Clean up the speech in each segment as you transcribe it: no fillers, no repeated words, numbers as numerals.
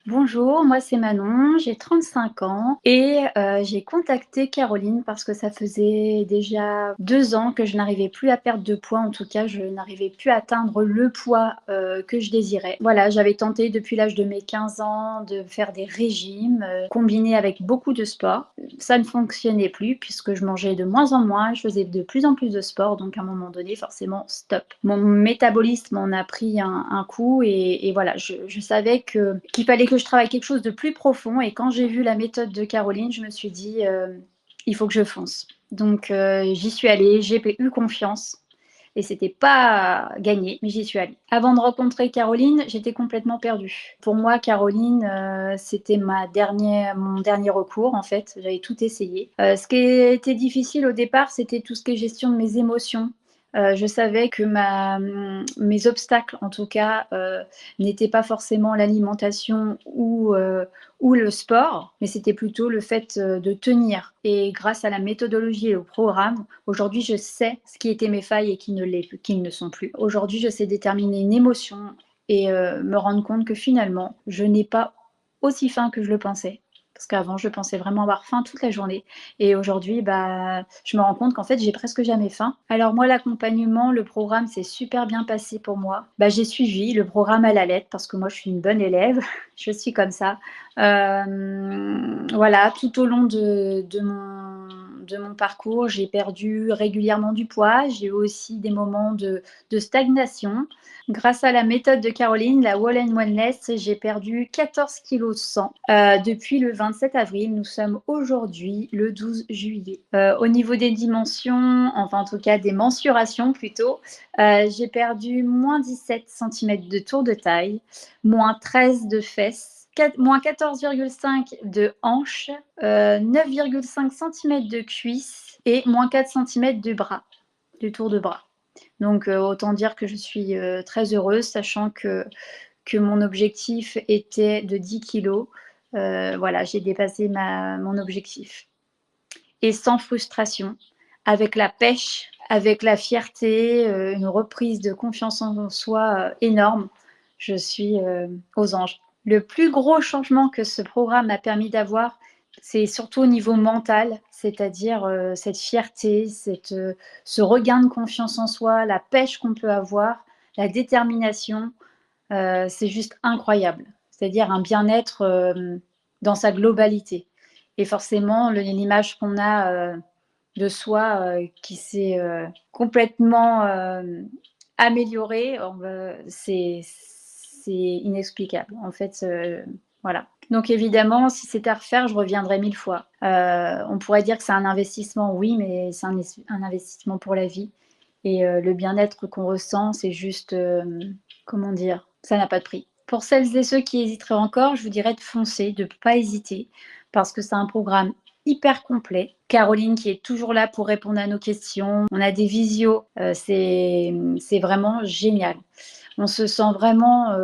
Bonjour, moi c'est Manon, j'ai 35 ans et j'ai contacté Caroline parce que ça faisait déjà 2 ans que je n'arrivais plus à perdre de poids. En tout cas, je n'arrivais plus à atteindre le poids, que je désirais. Voilà, j'avais tenté depuis l'âge de mes 15 ans de faire des régimes, combinés avec beaucoup de sport. Ça ne fonctionnait plus puisque je mangeais de moins en moins, je faisais de plus en plus de sport, donc à un moment donné, forcément, stop. Mon métabolisme en a pris un coup et voilà, je savais qu'il fallait que je travaille quelque chose de plus profond et quand j'ai vu la méthode de Caroline, je me suis dit, il faut que je fonce. Donc j'y suis allée, j'ai eu confiance et c'était pas gagné, mais j'y suis allée. Avant de rencontrer Caroline, j'étais complètement perdue. Pour moi, Caroline, c'était mon dernier recours en fait. J'avais tout essayé. Ce qui était difficile au départ, c'était tout ce qui est gestion de mes émotions. Je savais que mes obstacles, en tout cas, n'étaient pas forcément l'alimentation ou le sport, mais c'était plutôt le fait de tenir. Et grâce à la méthodologie et au programme, aujourd'hui, je sais ce qui étaient mes failles et qui ne sont plus. Aujourd'hui, je sais déterminer une émotion et me rendre compte que finalement, je n'ai pas aussi faim que je le pensais. Parce qu'avant, je pensais vraiment avoir faim toute la journée. Et aujourd'hui, bah, je me rends compte qu'en fait, j'ai presque jamais faim. Alors moi, l'accompagnement, le programme s'est super bien passé pour moi. Bah, j'ai suivi le programme à la lettre parce que moi, je suis une bonne élève. Je suis comme ça. Voilà, tout au long de mon parcours, j'ai perdu régulièrement du poids. J'ai eu aussi des moments de stagnation. Grâce à la méthode de Caroline, la Wall and Wellness, j'ai perdu 14 kg 100 depuis le 27 avril. Nous sommes aujourd'hui le 12 juillet. Au niveau des dimensions, enfin en tout cas des mensurations plutôt, j'ai perdu moins 17 cm de tour de taille, moins 13 de fesses, moins 14,5 de hanches, 9,5 cm de cuisses et moins 4 cm de bras, du tour de bras. Donc autant dire que je suis très heureuse, sachant que mon objectif était de 10 kilos. Voilà, j'ai dépassé mon objectif. Et sans frustration, avec la pêche, avec la fierté, une reprise de confiance en soi énorme. Je suis aux anges. Le plus gros changement que ce programme a permis d'avoir, c'est surtout au niveau mental, c'est-à-dire cette fierté, ce regain de confiance en soi, la pêche qu'on peut avoir, la détermination. C'est juste incroyable. C'est-à-dire un bien-être dans sa globalité. Et forcément, l'image qu'on a de soi qui s'est complètement améliorée, c'est inexplicable. En fait, voilà. Donc évidemment, si c'était à refaire, je reviendrais 1000 fois. On pourrait dire que c'est un investissement, oui, mais c'est un investissement pour la vie. Et le bien-être qu'on ressent, c'est juste, comment dire, ça n'a pas de prix. Pour celles et ceux qui hésiteraient encore, je vous dirais de foncer, de ne pas hésiter, parce que c'est un programme hyper complet. Caroline qui est toujours là pour répondre à nos questions. On a des visios, c'est vraiment génial. On se sent vraiment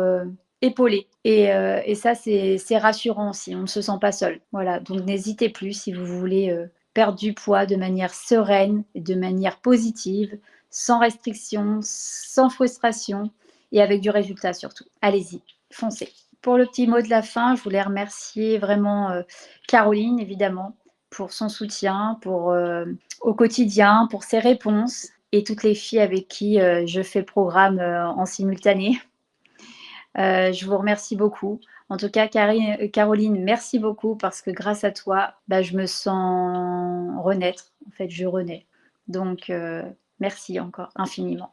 épaulé. Et ça, c'est rassurant aussi. On ne se sent pas seul. Voilà, donc n'hésitez plus si vous voulez perdre du poids de manière sereine, de manière positive, sans restriction, sans frustration et avec du résultat surtout. Allez-y, foncez. Pour le petit mot de la fin, je voulais remercier vraiment Caroline, évidemment, pour son soutien, au quotidien, pour ses réponses et toutes les filles avec qui je fais le programme en simultané. Je vous remercie beaucoup. En tout cas, Caroline, merci beaucoup parce que grâce à toi, bah, je me sens renaître. En fait, je renais. Donc, merci encore infiniment.